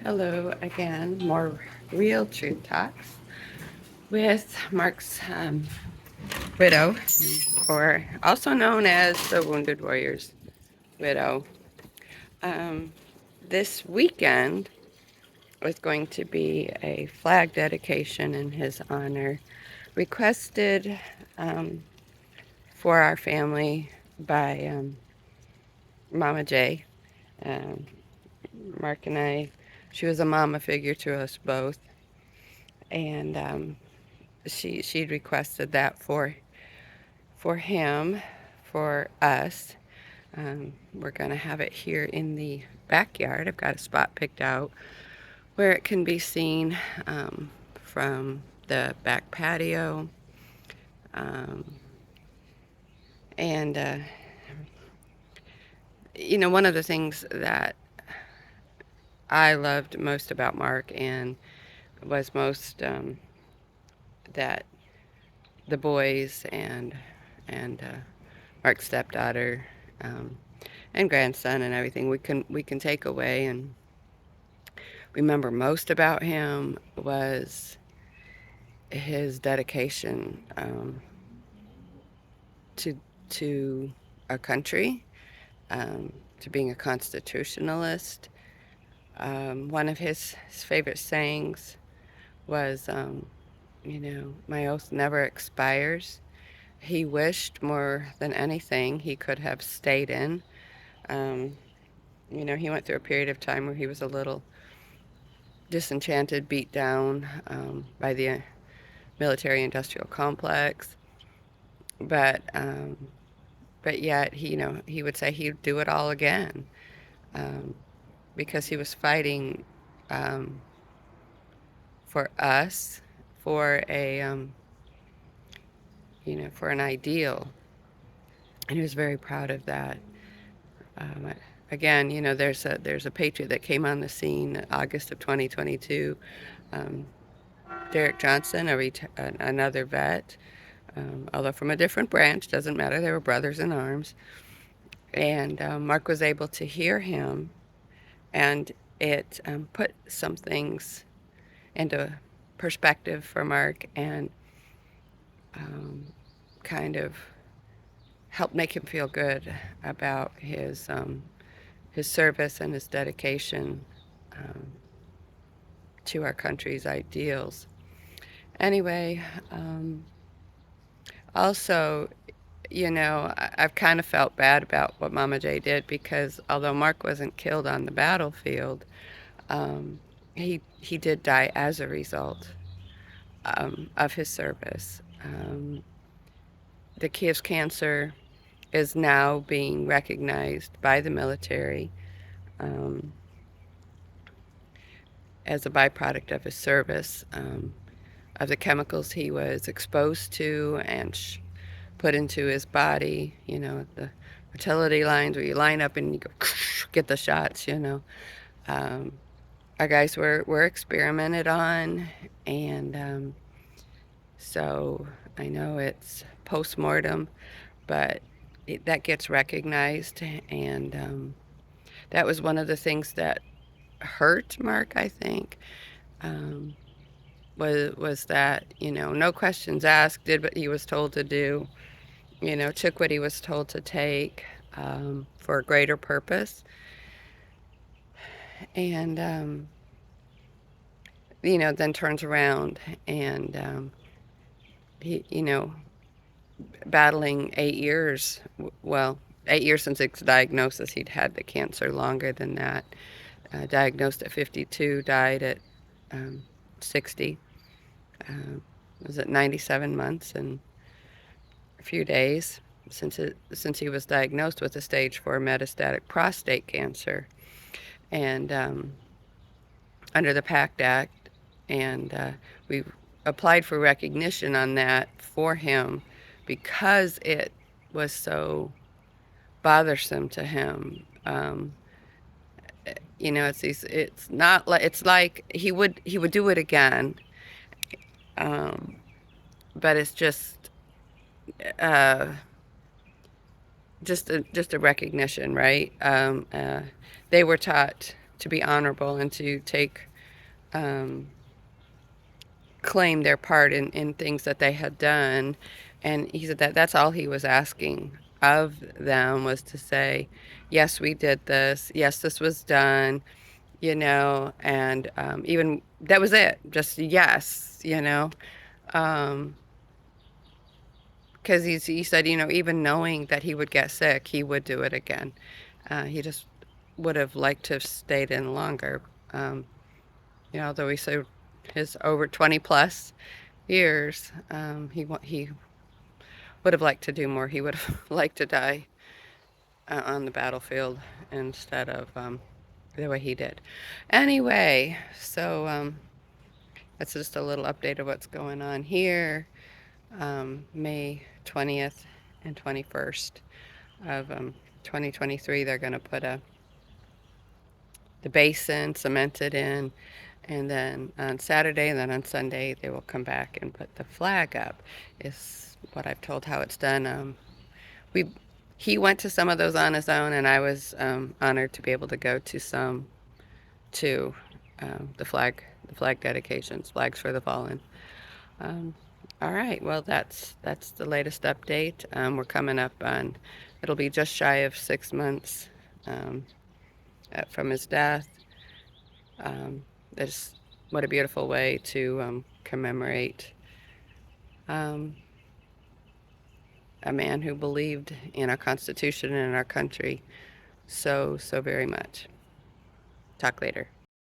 Hello again, more real truth talks with Mark's widow, or also known as the Wounded Warrior's widow. Um, this weekend was going to be a flag dedication in his honor, requested um, for our family by Mama J. Um, Mark and I, she was a mama figure to us both, and she'd requested that for him, for us. We're gonna have it here in the backyard. I've got a spot picked out where it can be seen from the back patio. Um, and one of the things that I loved most about Mark and was most that the boys and Mark's stepdaughter um, and grandson and everything we can take away and remember most about him was his dedication to to our country, to being a constitutionalist. One of his favorite sayings was, my oath never expires. He wished more than anything he could have stayed in. Um, he went through a period of time where he was a little disenchanted, beat down by the military industrial complex, but but yet he would say he'd do it all again, um, because he was fighting um, for us, for a for an ideal, and he was very proud of that. Um, Again, there's a patriot that came on the scene August of 2022. Um, Derek Johnson, another vet, although from a different branch, doesn't matter. They were brothers in arms. And Mark was able to hear him, and it put some things into perspective for Mark, and um, kind of helped make him feel good about his service and his dedication um, to our country's ideals. Anyway, also, I've kind of felt bad about what Mama J did, because although Mark wasn't killed on the battlefield, um, he did die as a result of his service. The Kiev's cancer is now being recognized by the military um, as a byproduct of his service, of the chemicals he was exposed to and put into his body. The fertility lines where you line up and you go get the shots. Um, our guys were experimented on, and so I know it's post-mortem, but that gets recognized, and that was one of the things that hurt Mark, I think, um, was that, no questions asked, did what he was told to do, took what he was told to take for a greater purpose, and then turns around and he, battling 8 years, well, 8 years since its diagnosis. He'd had the cancer longer than that. Diagnosed at 52, died at 60. Was it 97 months and a few days since he was diagnosed with a stage 4 metastatic prostate cancer, and under the PACT Act, and we applied for recognition on that for him because it was so bothersome to him. It's not like, it's like he would do it again, um, but it's uh, just a recognition, right? They were taught to be honorable and to take um, claim their part in things that they had done. And he said that that's all he was asking of them, was to say, yes, we did this. Yes, this was done, you know, and even that was it. Just yes, you know. Um, because he said, you know, even knowing that he would get sick, he would do it again. He just would have liked to have stayed in longer. You know, although he said his over 20 plus years, he would have liked to do more. He would have liked to die on the battlefield instead of the way he did. Anyway, so that's just a little update of what's going on here. May 20th and 21st of 2023, they're going to put the basin cemented in, and then on Saturday and then on Sunday they will come back and put the flag up, is what I've told how it's done. We He went to some of those on his own, and I was honored to be able to go to some too. The flag dedications, flags for the fallen. Um, all right, well, that's the latest update. We're coming up on, it'll be just shy of 6 months from his death. There's What a beautiful way to commemorate um, a man who believed in our Constitution and in our country so very much. Talk later.